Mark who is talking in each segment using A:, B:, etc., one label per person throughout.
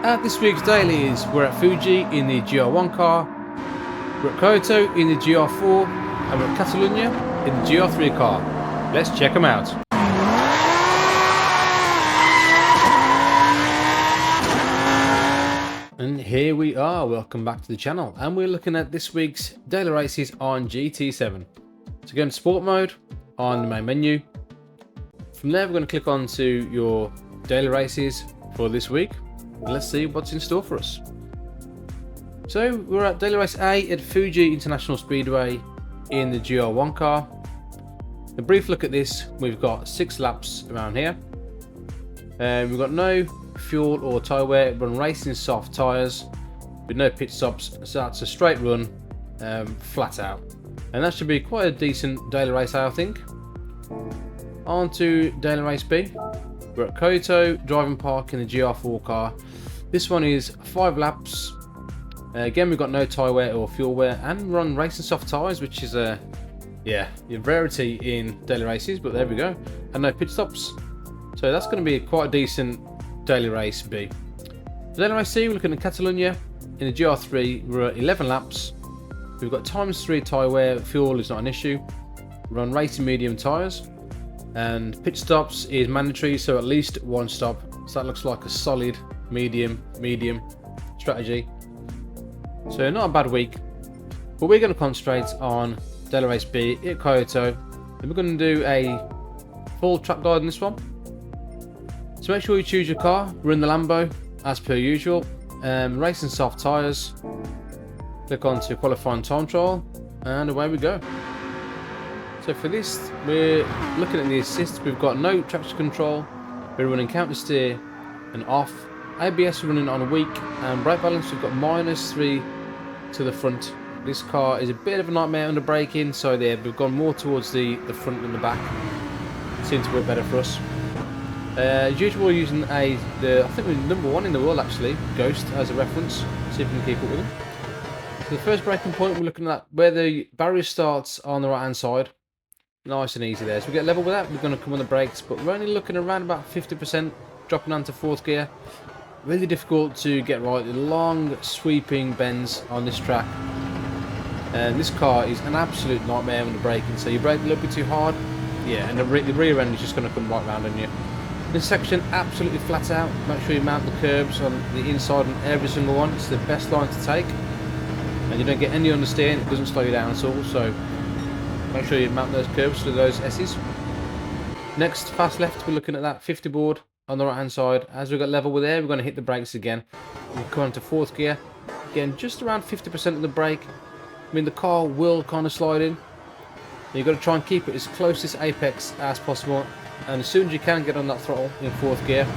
A: At this week's dailies, we're at Fuji in the GR1 car, we're at Kyoto in the GR4, and we're at Catalunya in the GR3 car. Let's check them out. And here we are, welcome back to the channel, and we're looking at this week's daily races on GT7. So go into sport mode on the main menu. From there we're going to click on to your daily races for this week. Let's see what's in store for us. So we're at daily race A at Fuji International Speedway in the GR1 car. A brief look at this, we've got 6 laps around here. We've got no fuel or tyre wear, run racing soft tyres with no pit stops, so that's a straight run, flat out. And that should be quite a decent daily race A, I think. On to daily race B. We're at Kyoto driving park in the GR4 car. This one is 5 laps. Again, we've got no tyre wear or fuel wear, and run racing soft tyres, which is a rarity in daily races, but there we go. And no pit stops, so that's going to be quite a decent daily race B. Daily race C, we're looking at Catalunya in the GR3. We're at 11 laps. We've got ×3 tyre wear. Fuel is not an issue. We're on racing medium tyres, and pit stops is mandatory, so at least 1 stop. So that looks like a solid medium strategy. So not a bad week, but we're going to concentrate on daily race B at Kyoto, and we're going to do a full track guide on this one. So make sure you choose your car. We're in the Lambo as per usual. Racing soft tyres. Click on to qualifying time trial, and away we go. So for this, we're looking at the assist. We've got no traction control. We're running counter steer and off. ABS running on a weak, and brake balance we've got -3 to the front. This car is a bit of a nightmare under braking, so there we've gone more towards the front than the back. Seems to work better for us. As usual, we're using I think we're #1 in the world actually, Ghost, as a reference. See if we can keep up with them. So the first braking point, we're looking at where the barrier starts on the right hand side. Nice and easy there. So we get level with that, we're going to come on the brakes, but we're only looking around about 50%, dropping onto 4th gear. Really difficult to get right. The long sweeping bends on this track, and this car is an absolute nightmare when the braking. So you brake a little bit too hard, and the rear end is just going to come right round on you. This section absolutely flat out. Make sure you mount the curbs on the inside on every single one. It's the best line to take, and you don't get any understeer. It doesn't slow you down at all. So make sure you mount those curbs to those S's. Next, fast left, we're looking at that 50 board on the right hand side. As we've got level with there, we're going to hit the brakes again. We'll come on to 4th gear. Again, just around 50% of the brake. I mean, the car will kind of slide in. You've got to try and keep it as close to this apex as possible. And as soon as you can, get on that throttle in 4th gear.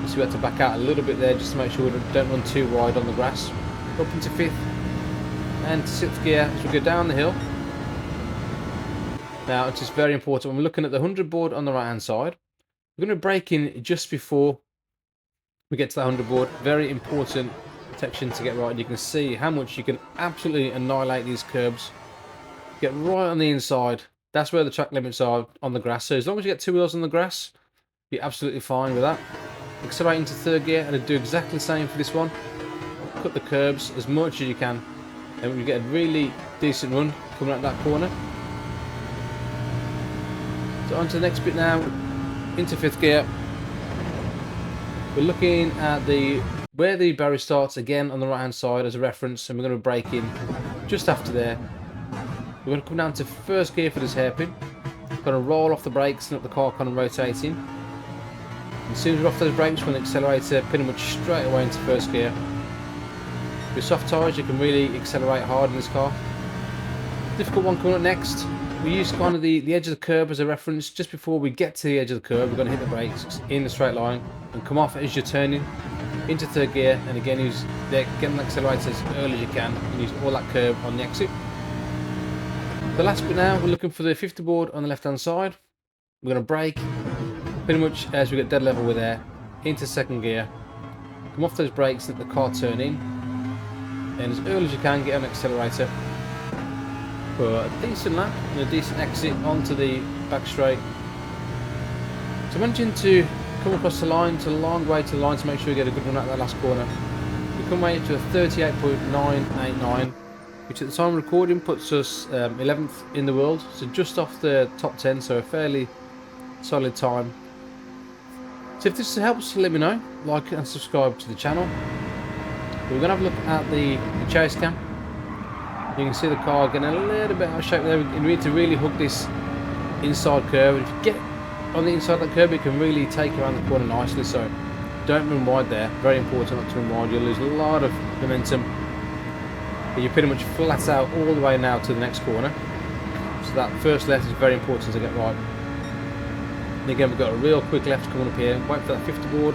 A: So we have to back out a little bit there just to make sure we don't run too wide on the grass. Up into 5th and to 6th gear as we go down the hill. Now, it's just very important when we're looking at the 100 board on the right hand side. We're going to brake in just before we get to the 100 board. Very important section to get right. You can see how much you can absolutely annihilate these curbs. Get right on the inside. That's where the track limits are on the grass. So as long as you get 2 wheels on the grass, you're absolutely fine with that. Accelerate into 3rd gear, and do exactly the same for this one. Cut the curbs as much as you can, and we get a really decent run coming out that corner. So on to the next bit now. Into 5th gear. We're looking at where the barrier starts again on the right hand side as a reference, and we're going to brake in just after there. We're going to come down to 1st gear for this hairpin. Going to roll off the brakes and let the car kind of rotating. As soon as we're off those brakes, we're going to accelerator pretty much straight away into 1st gear. With soft tyres, you can really accelerate hard in this car. Difficult one coming up next. We use kind of the edge of the curb as a reference. Just before we get to the edge of the curb, we're going to hit the brakes in the straight line and come off as you're turning into 3rd gear. And again, use getting the accelerator as early as you can, and use all that curb on the exit. The last bit now, we're looking for the 50 board on the left hand side. We're going to brake pretty much as we get dead level with there into 2nd gear. Come off those brakes, let the car turn in, and as early as you can, get on the accelerator. For a decent lap and a decent exit onto the back straight. So managing to come across the line, it's a long way to the line to make sure you get a good run out that last corner. We come away to a 38.989, which at the time of recording puts us 11th in the world, so just off the top 10, so a fairly solid time. So if this helps, let me know, like and subscribe to the channel. We're going to have a look at the chase cam. You can see the car getting a little bit out of shape there. We need to really hook this inside curve. If you get on the inside of that curve, it can really take you around the corner nicely, so don't run wide there. Very important not to run wide. You'll lose a lot of momentum. But you're pretty much flat out all the way now to the next corner. So that first left is very important to get right. And again, we've got a real quick left coming up here. Wait for that 50 board.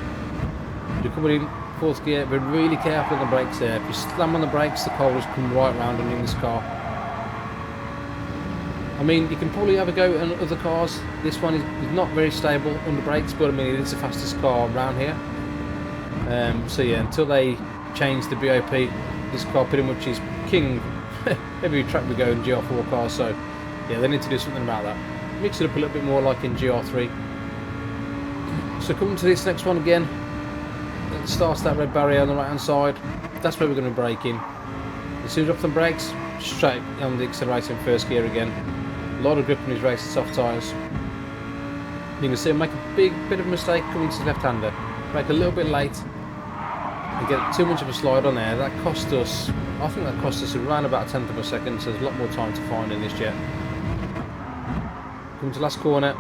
A: You're coming in fourth gear, but really careful on the brakes there. If you slam on the brakes, the car will just come right round on you in this car. I mean, you can probably have a go on other cars. This one is not very stable under brakes, but I mean, it is the fastest car around here. So yeah, until they change the BOP, this car pretty much is king every track we go in GR4 cars. So yeah, they need to do something about that. Mix it up a little bit more like in GR3. So coming to this next one again, it starts that red barrier on the right hand side. That's where we're going to brake in. As soon as we drop the brakes, straight on the accelerator in first gear again. A lot of grip on his racing soft tyres. You can see him make a big bit of a mistake coming to the left hander. Brake a little bit late. And get too much of a slide on there. That cost us, I think that cost us around about 1/10 of a second, so there's a lot more time to find in this jet. Come to last corner,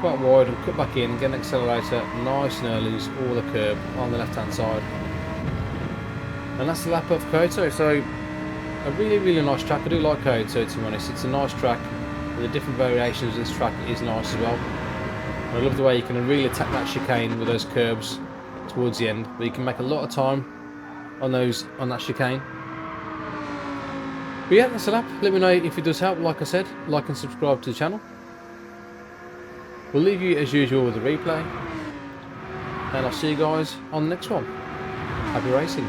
A: quite wide, and cut back in, get an accelerator, nice and early, use all the curb on the left hand side. And that's the lap of Kyoto. So a really nice track. I do like Kyoto, to be honest. It's a nice track. The different variations of this track is nice as well. And I love the way you can really attack that chicane with those curbs towards the end, but you can make a lot of time on that chicane. But yeah, that's a lap. Let me know if it does help. Like I said, like and subscribe to the channel. We'll leave you as usual with a replay, and I'll see you guys on the next one. Happy racing.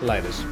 A: Laters.